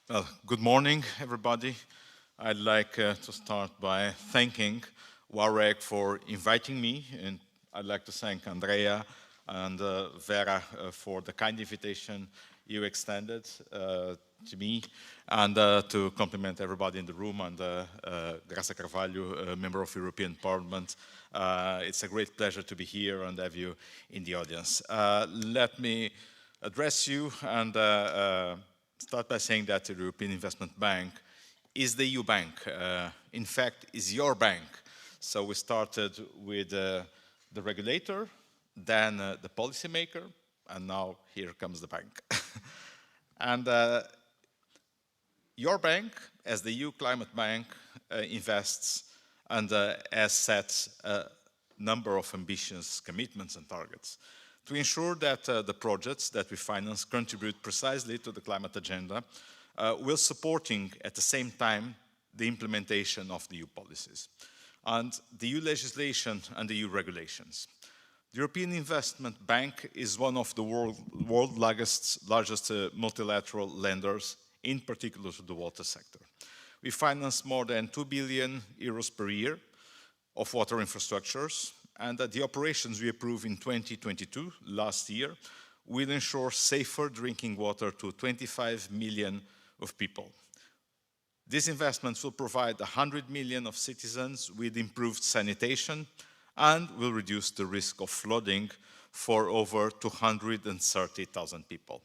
Well, good morning, everybody. I'd like to start by thanking WAREG for inviting me, and I'd like to thank Andrea and Vera for the kind invitation you extended to me, and to compliment everybody in the room, and Graça Carvalho, member of European Parliament. It's a great pleasure to be here and have you in the audience. Let me address you and start by saying that the European Investment Bank is the EU bank. In fact, is your bank. So we started with the regulator, then the policymaker, and now here comes the bank. And your bank, as the EU Climate Bank, invests and has set a number of ambitious commitments and targets to ensure that the projects that we finance contribute precisely to the climate agenda, while supporting at the same time the implementation of the EU policies and the EU legislation and the EU regulations. The European Investment Bank is one of the world's largest multilateral lenders, in particular to the water sector. We finance more than 2 billion euros per year of water infrastructures, and that the operations we approve in 2022, last year, will ensure safer drinking water to 25 million of people. These investments will provide 100 million of citizens with improved sanitation and will reduce the risk of flooding for over 230,000 people.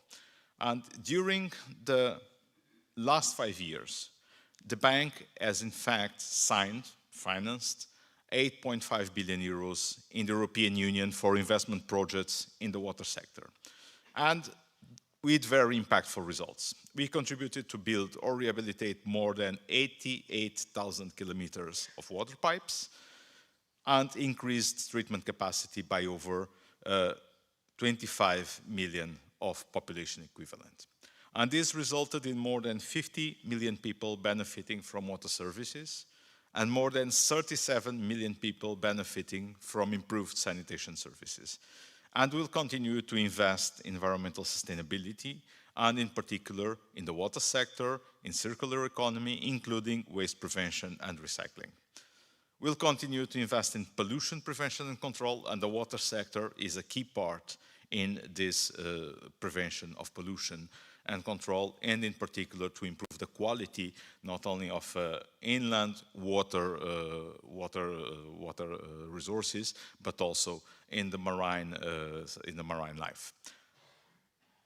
And during the last 5 years, the bank has in fact financed 8.5 billion euros in the European Union for investment projects in the water sector, and with very impactful results. We contributed to build or rehabilitate more than 88,000 kilometers of water pipes and increased treatment capacity by over 25 million of population equivalent. And this resulted in more than 50 million people benefiting from water services, and more than 37 million people benefiting from improved sanitation services. And we'll continue to invest in environmental sustainability, and in particular in the water sector, in circular economy, including waste prevention and recycling. We'll continue to invest in pollution prevention and control, and the water sector is a key part in this prevention of pollution and control, and in particular to improve the quality not only of inland water resources, but also in the marine life.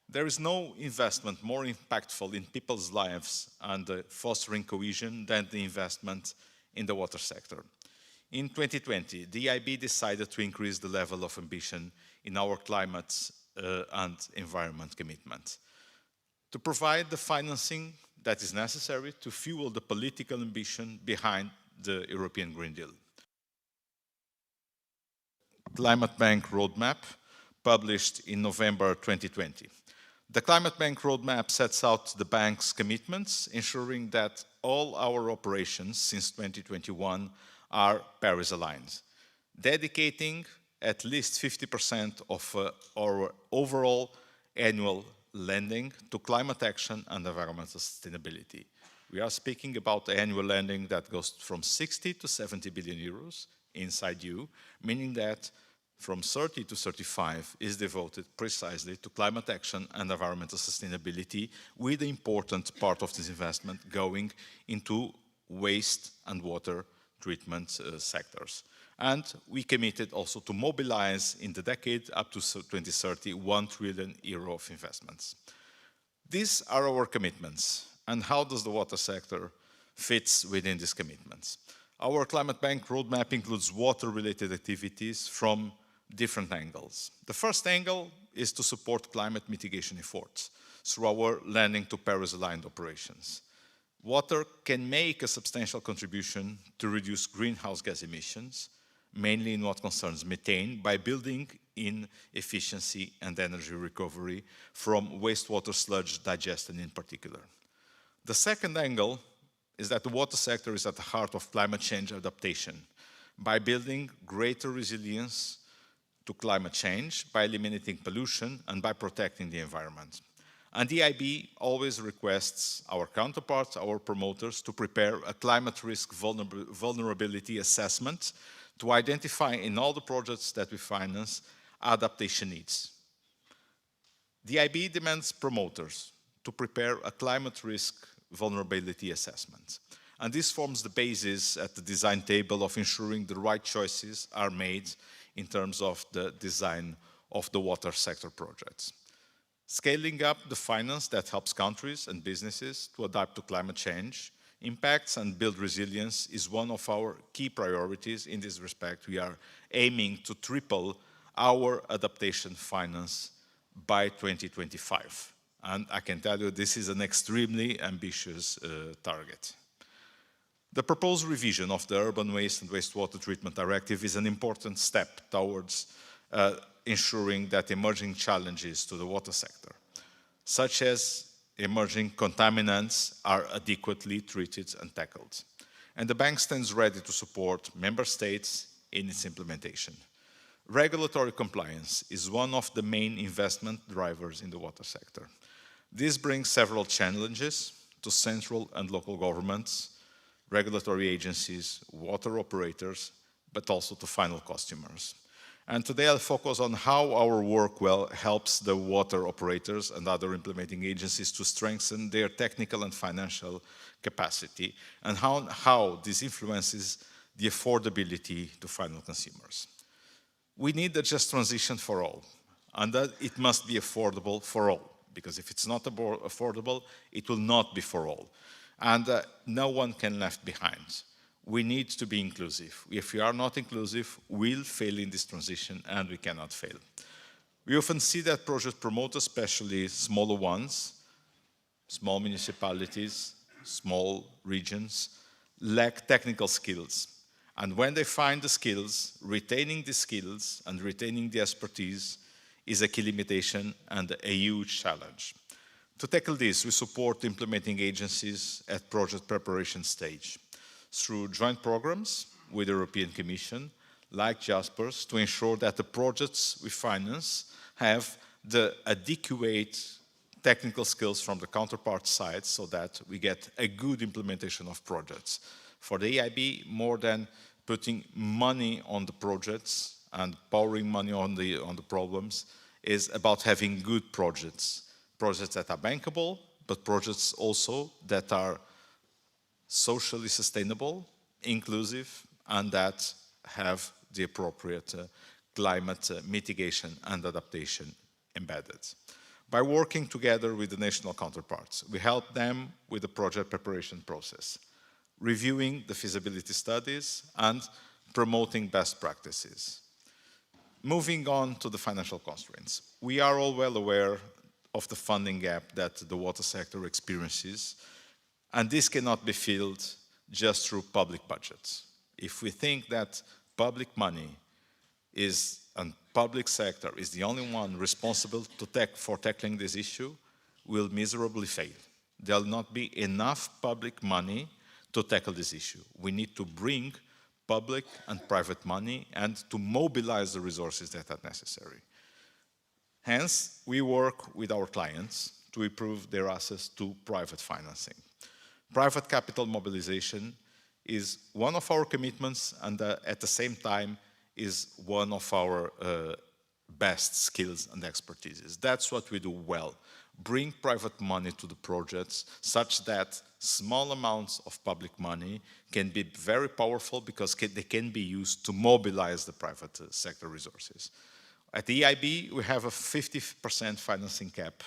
There is no investment more impactful in people's lives and fostering cohesion than the investment in the water sector. In 2020, the EIB decided to increase the level of ambition in our climate and environment commitment, to provide the financing that is necessary to fuel the political ambition behind the European Green Deal. Climate Bank Roadmap, published in November 2020. The Climate Bank Roadmap sets out the bank's commitments, ensuring that all our operations since 2021 are Paris-aligned, dedicating at least 50% of our overall annual lending to climate action and environmental sustainability. We are speaking about annual lending that goes from 60 to 70 billion euros inside EU, meaning that from 30 to 35 is devoted precisely to climate action and environmental sustainability, with the important part of this investment going into waste and water treatment sectors. And we committed also to mobilize in the decade up to 2030 1 trillion euro of investments. These are our commitments. And how does the water sector fit within these commitments? Our Climate Bank roadmap includes water-related activities from different angles. The first angle is to support climate mitigation efforts through our lending to Paris-aligned operations. Water can make a substantial contribution to reduce greenhouse gas emissions, mainly in what concerns methane, by building in efficiency and energy recovery from wastewater sludge digestion in particular. The second angle is that the water sector is at the heart of climate change adaptation by building greater resilience to climate change, by eliminating pollution, and by protecting the environment. And the EIB always requests our counterparts, our promoters, to prepare a climate risk vulnerability assessment to identify in all the projects that we finance adaptation needs. The EIB demands promoters to prepare a climate risk vulnerability assessment. And this forms the basis at the design table of ensuring the right choices are made in terms of the design of the water sector projects. Scaling up the finance that helps countries and businesses to adapt to climate change impacts and build resilience is one of our key priorities. In this respect, we are aiming to triple our adaptation finance by 2025. And I can tell you this is an extremely ambitious target. The proposed revision of the Urban Waste and Wastewater Treatment Directive is an important step towards ensuring that emerging challenges to the water sector, such as emerging contaminants, are adequately treated and tackled. And the bank stands ready to support member states in its implementation. Regulatory compliance is one of the main investment drivers in the water sector. This brings several challenges to central and local governments, regulatory agencies, water operators, but also to final customers. And today I'll focus on how our work helps the water operators and other implementing agencies to strengthen their technical and financial capacity, and how this influences the affordability to final consumers. We need a just transition for all, and that it must be affordable for all, because if it's not affordable, it will not be for all. And no one can be left behind. We need to be inclusive. If we are not inclusive, we'll fail in this transition, and we cannot fail. We often see that project promoters, especially smaller ones, small municipalities, small regions, lack technical skills. And when they find the skills, retaining the skills and retaining the expertise is a key limitation and a huge challenge. To tackle this, we support implementing agencies at project preparation stage through joint programs with the European Commission, like JASPERS, to ensure that the projects we finance have the adequate technical skills from the counterpart side so that we get a good implementation of projects. For the EIB, more than putting money on the projects and pouring money on the problems, is about having good projects. Projects that are bankable, but projects also that are socially sustainable, inclusive, and that have the appropriate climate mitigation and adaptation embedded. By working together with the national counterparts, we help them with the project preparation process, reviewing the feasibility studies and promoting best practices. Moving on to the financial constraints. We are all well aware of the funding gap that the water sector experiences, and this cannot be filled just through public budgets. If we think that public money and public sector is the only one responsible for tackling this issue, we'll miserably fail. There'll not be enough public money to tackle this issue. We need to bring public and private money and to mobilize the resources that are necessary. Hence, we work with our clients to improve their access to private financing. Private capital mobilization is one of our commitments, and at the same time is one of our best skills and expertises. That's what we do well. Bring private money to the projects such that small amounts of public money can be very powerful because they can be used to mobilize the private sector resources. At the EIB, we have a 50% financing cap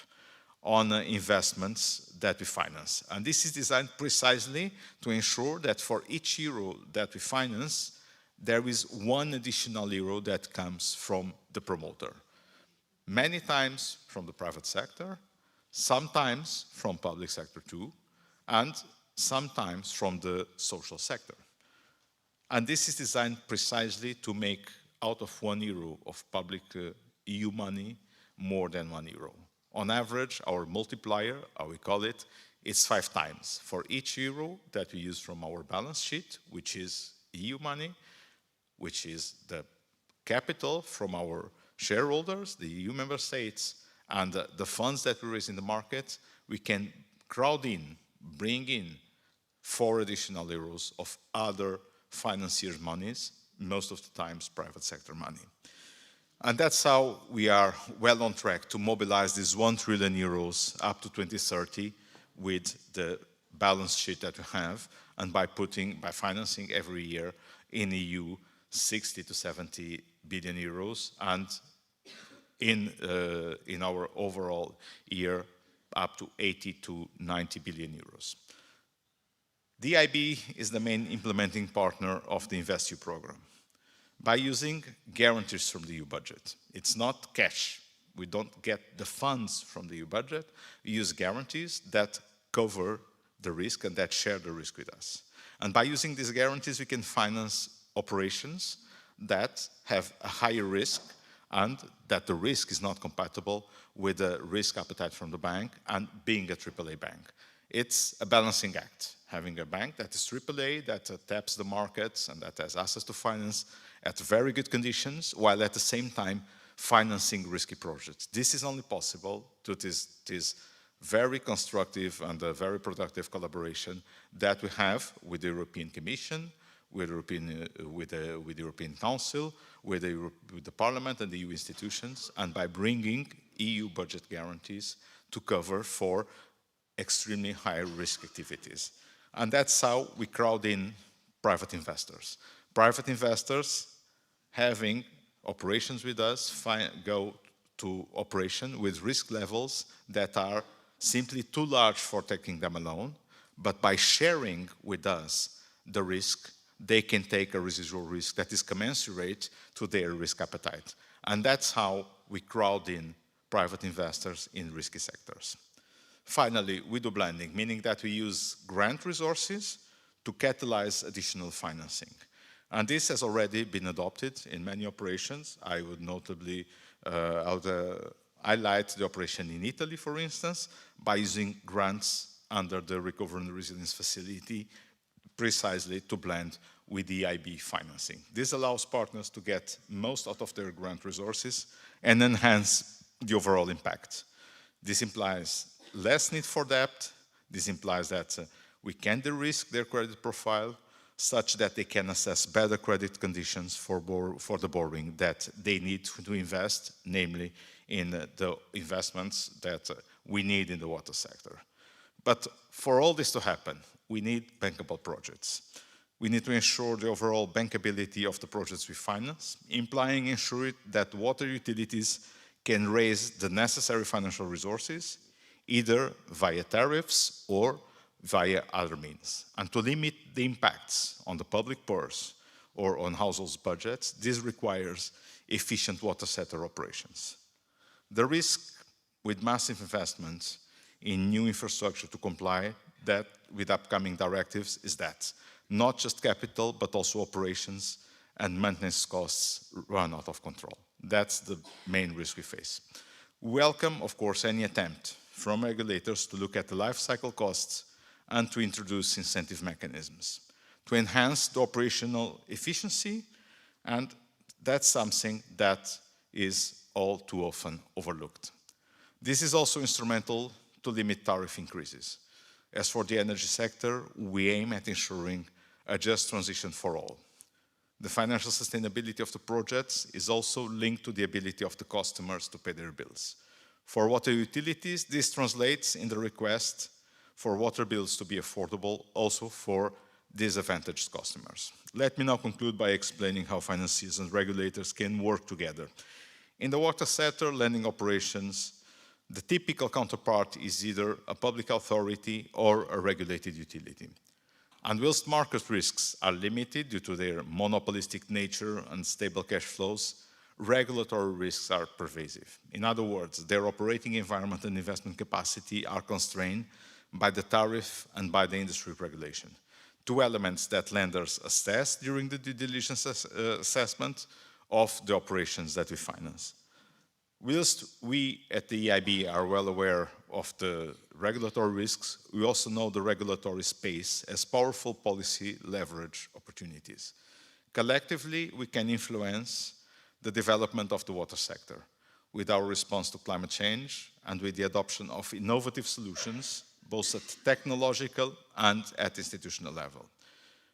on investments that we finance. And this is designed precisely to ensure that for each euro that we finance, there is one additional euro that comes from the promoter. Many times from the private sector, sometimes from public sector too, and sometimes from the social sector. And this is designed precisely to make out of €1 of public EU money more than €1. On average, our multiplier, how we call it, is 5 times. For each euro that we use from our balance sheet, which is EU money, which is the capital from our shareholders, the EU member states, And the funds that we raise in the market, we can crowd in, bring in 4 additional euros of other financiers' monies, most of the times private sector money. And that's how we are well on track to mobilize these 1 trillion euros up to 2030 with the balance sheet that we have, and by financing every year in EU 60 to 70 billion euros, and in our overall year up to 80 to 90 billion euros. The EIB is the main implementing partner of the InvestEU program by using guarantees from the EU budget. It's not cash. We don't get the funds from the EU budget. We use guarantees that cover the risk and that share the risk with us. And by using these guarantees, we can finance operations that have a higher risk and that the risk is not compatible with the risk appetite from the bank and being a AAA bank. It's a balancing act, having a bank that is AAA, that taps the markets and that has access to finance at very good conditions, while at the same time financing risky projects. This is only possible to this very constructive and a very productive collaboration that we have with the European Commission, with the European Council, with the Parliament and the EU institutions, and by bringing EU budget guarantees to cover for extremely high risk activities. And that's how we crowd in private investors. Private investors having operations with us go to operation with risk levels that are simply too large for taking them alone, but by sharing with us the risk, they can take a residual risk that is commensurate to their risk appetite. And that's how we crowd in private investors in risky sectors. Finally, we do blending, meaning that we use grant resources to catalyze additional financing. And this has already been adopted in many operations. I would notably highlight the operation in Italy, for instance, by using grants under the Recovery and Resilience Facility precisely to blend with the EIB financing. This allows partners to get most out of their grant resources and enhance the overall impact. This implies less need for debt. This implies that we can de-risk their credit profile such that they can assess better credit conditions for the borrowing that they need to invest, namely in the investments that we need in the water sector. But for all this to happen, we need bankable projects. We need to ensure the overall bankability of the projects we finance, ensuring that water utilities can raise the necessary financial resources, either via tariffs or via other means. And to limit the impacts on the public purse or on households' budgets, this requires efficient water sector operations. The risk with massive investments in new infrastructure to comply with upcoming directives is that not just capital, but also operations and maintenance costs run out of control. That's the main risk we face. We welcome, of course, any attempt from regulators to look at the life cycle costs and to introduce incentive mechanisms to enhance the operational efficiency, and that's something that is all too often overlooked. This is also instrumental to limit tariff increases. As for the energy sector, we aim at ensuring a just transition for all. The financial sustainability of the projects is also linked to the ability of the customers to pay their bills. For water utilities, this translates in the request for water bills to be affordable also for disadvantaged customers. Let me now conclude by explaining how financiers and regulators can work together. In the water sector, lending operations, the typical counterpart is either a public authority or a regulated utility. And whilst market risks are limited due to their monopolistic nature and stable cash flows, regulatory risks are pervasive. In other words, their operating environment and investment capacity are constrained by the tariff and by the industry regulation. Two elements that lenders assess during the due diligence assessment of the operations that we finance. Whilst we at the EIB are well aware of the regulatory risks, we also know the regulatory space as powerful policy leverage opportunities. Collectively, we can influence the development of the water sector. with our response to climate change and with the adoption of innovative solutions, both at technological and at institutional level.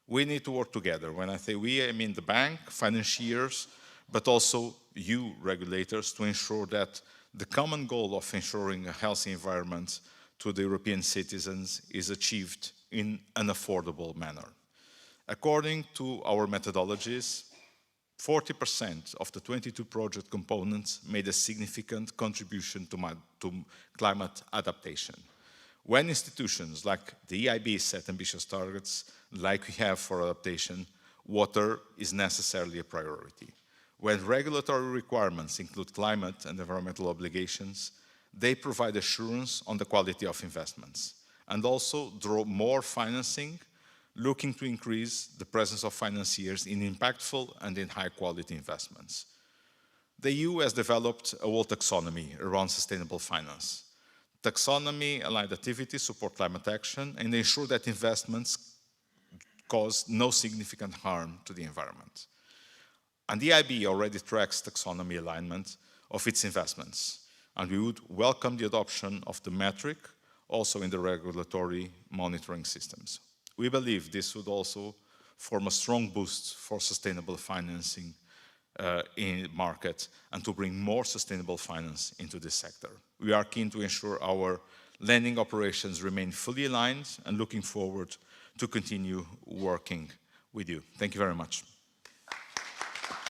We need to work together. When I say we, I mean the bank, financiers, but also you, regulators, to ensure that the common goal of ensuring a healthy environment to the European citizens is achieved in an affordable manner. According to our methodologies, 40% of the 22 project components made a significant contribution to climate adaptation. When institutions like the EIB set ambitious targets, like we have for adaptation, water is necessarily a priority. When regulatory requirements include climate and environmental obligations, they provide assurance on the quality of investments and also draw more financing, looking to increase the presence of financiers in impactful and in high-quality investments. The EU has developed a whole taxonomy around sustainable finance. Taxonomy-aligned activities support climate action and ensure that investments cause no significant harm to the environment. And the EIB already tracks taxonomy alignment of its investments, and we would welcome the adoption of the metric also in the regulatory monitoring systems. We believe this would also form a strong boost for sustainable financing in the market and to bring more sustainable finance into this sector. We are keen to ensure our lending operations remain fully aligned and looking forward to continue working with you. Thank you very much.